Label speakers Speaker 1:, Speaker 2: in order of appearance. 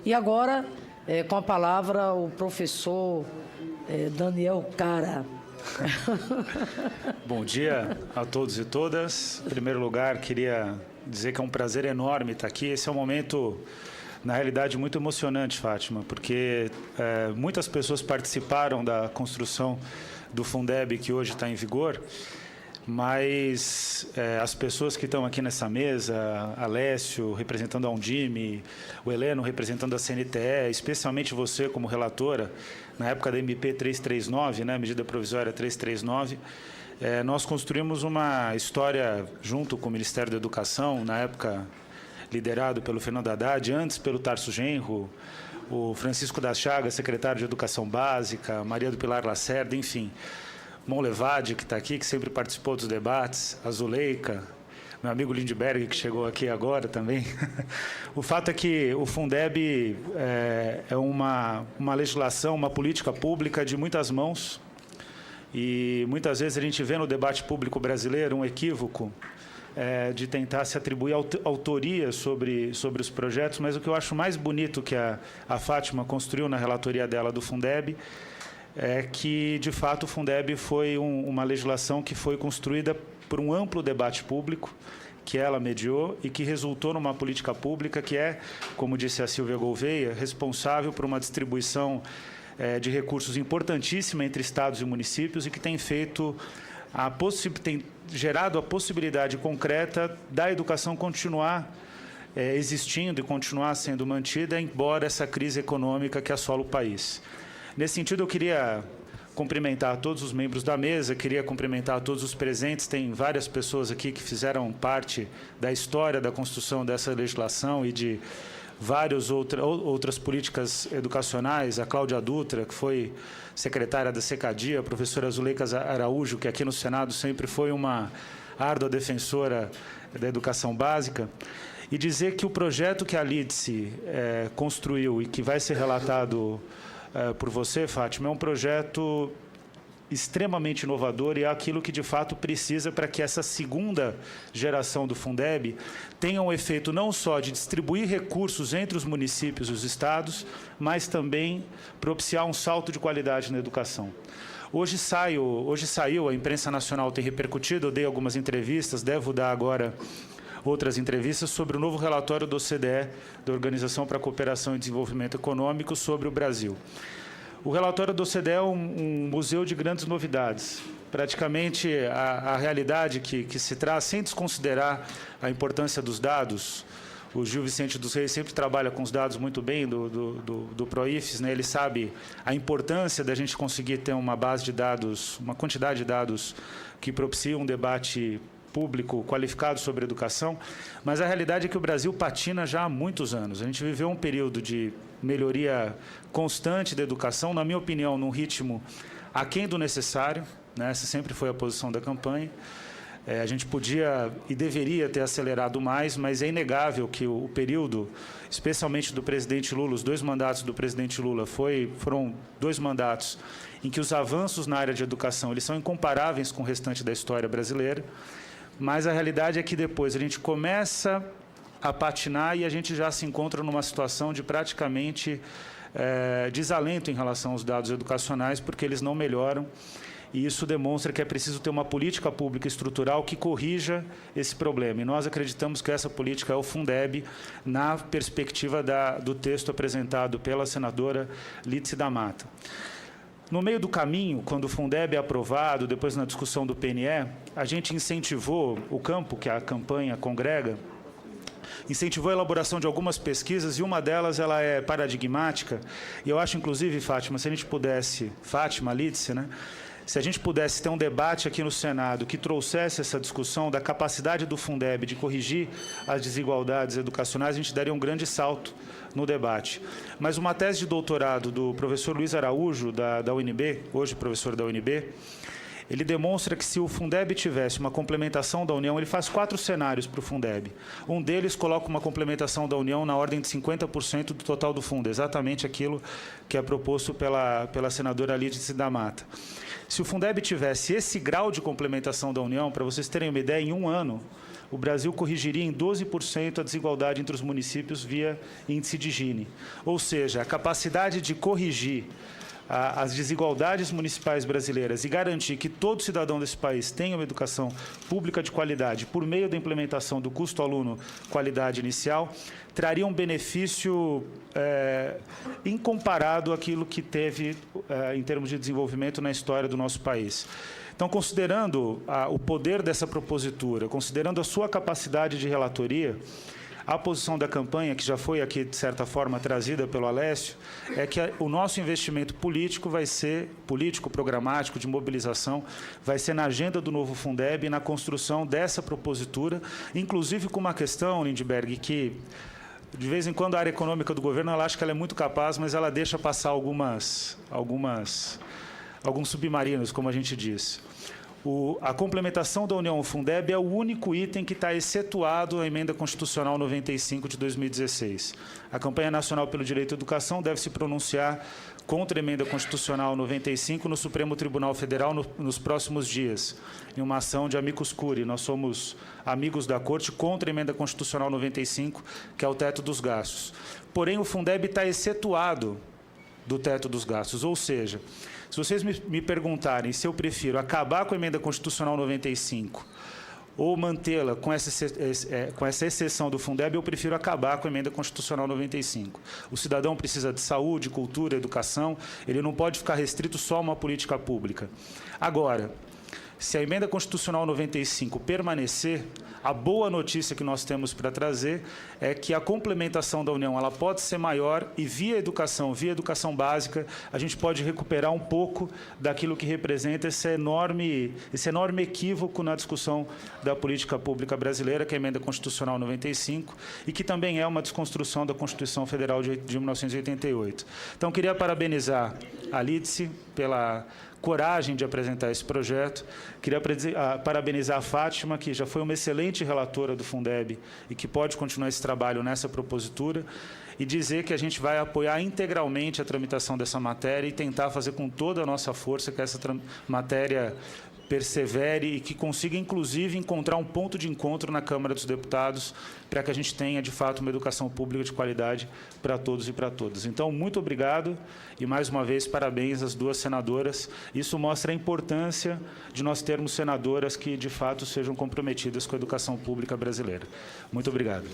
Speaker 1: E agora, com a palavra, o professor Daniel Cara.
Speaker 2: Bom dia a todos e todas. Em primeiro lugar, queria dizer que é um prazer enorme estar aqui. Esse é um momento, na realidade, muito emocionante, Fátima, porque muitas pessoas participaram da construção do Fundeb, que hoje está em vigor, mas as pessoas que estão aqui nessa mesa, Alessio representando a Undime, o Heleno representando a CNTE, especialmente você como relatora, na época da MP 339, né, medida provisória 339, nós construímos uma história junto com o Ministério da Educação, na época liderado pelo Fernando Haddad, antes pelo Tarso Genro, o Francisco das Chagas, secretário de Educação Básica, Maria do Pilar Lacerda, enfim, Monlevade, que está aqui, que sempre participou dos debates, a Zuleika, meu amigo Lindbergh, que chegou aqui agora também. O fato é que o Fundeb é uma legislação, uma política pública de muitas mãos, e muitas vezes a gente vê no debate público brasileiro um equívoco de tentar se atribuir autoria sobre os projetos, mas o que eu acho mais bonito que a Fátima construiu na relatoria dela do Fundeb é que, de fato, o Fundeb foi uma legislação que foi construída por um amplo debate público, que ela mediou e que resultou numa política pública que é, como disse a Silvia Gouveia, responsável por uma distribuição de recursos importantíssima entre estados e municípios e que tem gerado a possibilidade concreta da educação continuar existindo e continuar sendo mantida, embora essa crise econômica que assola o país. Nesse sentido, eu queria cumprimentar todos os membros da mesa, queria cumprimentar todos os presentes. Tem várias pessoas aqui que fizeram parte da história da construção dessa legislação e de várias outras políticas educacionais. A Cláudia Dutra, que foi secretária da SECADIA, a professora Zuleika Araújo, que aqui no Senado sempre foi uma árdua defensora da educação básica. E dizer que o projeto que a LIDSE construiu e que vai ser relatado por você, Fátima, é um projeto extremamente inovador e é aquilo que, de fato, precisa para que essa segunda geração do Fundeb tenha um efeito não só de distribuir recursos entre os municípios e os estados, mas também propiciar um salto de qualidade na educação. Hoje saiu, a imprensa nacional tem repercutido, eu dei algumas entrevistas, devo dar agora outras entrevistas sobre o novo relatório do OCDE, da Organização para a Cooperação e Desenvolvimento Econômico, sobre o Brasil. O relatório do OCDE é um museu de grandes novidades. Praticamente, a realidade que se traz, sem desconsiderar a importância dos dados. O Gil Vicente dos Reis sempre trabalha com os dados muito bem do PROIFES, né? Ele sabe a importância da gente conseguir ter uma base de dados, uma quantidade de dados que propicia um debate público qualificado sobre educação, mas a realidade é que o Brasil patina já há muitos anos. A gente viveu um período de melhoria constante da educação, na minha opinião, num ritmo aquém do necessário, né? Essa sempre foi a posição da campanha. A gente podia e deveria ter acelerado mais, mas é inegável que o período, especialmente do presidente Lula, os 2 mandatos do presidente Lula, foram 2 mandatos em que os avanços na área de educação eles são incomparáveis com o restante da história brasileira. Mas a realidade é que depois a gente começa a patinar e a gente já se encontra numa situação de praticamente desalento em relação aos dados educacionais, porque eles não melhoram. E isso demonstra que é preciso ter uma política pública estrutural que corrija esse problema. E nós acreditamos que essa política é o Fundeb, na perspectiva do texto apresentado pela senadora Lídice da Mata. No meio do caminho, quando o Fundeb é aprovado, depois na discussão do PNE, a gente incentivou o campo, que a campanha congrega, incentivou a elaboração de algumas pesquisas, e uma delas ela é paradigmática, e eu acho, inclusive, Fátima, se a gente pudesse, Fátima, Lídice, né? Se a gente pudesse ter um debate aqui no Senado que trouxesse essa discussão da capacidade do Fundeb de corrigir as desigualdades educacionais, a gente daria um grande salto no debate. Mas uma tese de doutorado do professor Luiz Araújo, da UNB, hoje professor da UNB, ele demonstra que se o Fundeb tivesse uma complementação da União, ele faz 4 cenários para o Fundeb. Um deles coloca uma complementação da União na ordem de 50% do total do fundo, exatamente aquilo que é proposto pela senadora Lídice da Mata. Se o Fundeb tivesse esse grau de complementação da União, para vocês terem uma ideia, em um ano, o Brasil corrigiria em 12% a desigualdade entre os municípios via índice de Gini. Ou seja, a capacidade de corrigir as desigualdades municipais brasileiras e garantir que todo cidadão desse país tenha uma educação pública de qualidade por meio da implementação do custo aluno qualidade inicial, traria um benefício incomparado àquilo que teve em termos de desenvolvimento na história do nosso país. Então, considerando o poder dessa propositura, considerando a sua capacidade de relatoria, a posição da campanha, que já foi aqui, de certa forma, trazida pelo Alessio, é que o nosso investimento político vai ser, político, programático, de mobilização, vai ser na agenda do novo Fundeb e na construção dessa propositura, inclusive com uma questão, Lindbergh, que, de vez em quando, a área econômica do governo, ela acha que ela é muito capaz, mas ela deixa passar alguns submarinos, como a gente diz. A complementação da União ao Fundeb é o único item que está excetuado na Emenda Constitucional 95 de 2016. A Campanha Nacional pelo Direito à Educação deve se pronunciar contra a Emenda Constitucional 95 no Supremo Tribunal Federal nos próximos dias, em uma ação de amicus curiae. Nós somos amigos da Corte contra a Emenda Constitucional 95, que é o teto dos gastos. Porém, o Fundeb está excetuado do teto dos gastos, ou seja, se vocês me perguntarem se eu prefiro acabar com a Emenda Constitucional 95 ou mantê-la com essa exceção do Fundeb, eu prefiro acabar com a Emenda Constitucional 95. O cidadão precisa de saúde, cultura, educação, ele não pode ficar restrito só a uma política pública. Agora, se a Emenda Constitucional 95 permanecer, a boa notícia que nós temos para trazer é que a complementação da União ela pode ser maior e, via educação básica, a gente pode recuperar um pouco daquilo que representa esse enorme equívoco na discussão da política pública brasileira, que é a Emenda Constitucional 95, e que também é uma desconstrução da Constituição Federal de 1988. Então, queria parabenizar a Lídice pela coragem de apresentar esse projeto. Queria parabenizar a Fátima, que já foi uma excelente relatora do Fundeb e que pode continuar esse trabalho nessa propositura, e dizer que a gente vai apoiar integralmente a tramitação dessa matéria e tentar fazer com toda a nossa força que essa matéria persevere e que consiga, inclusive, encontrar um ponto de encontro na Câmara dos Deputados para que a gente tenha, de fato, uma educação pública de qualidade para todos e para todas. Então, muito obrigado e, mais uma vez, parabéns às duas senadoras. Isso mostra a importância de nós termos senadoras que, de fato, sejam comprometidas com a educação pública brasileira. Muito obrigado.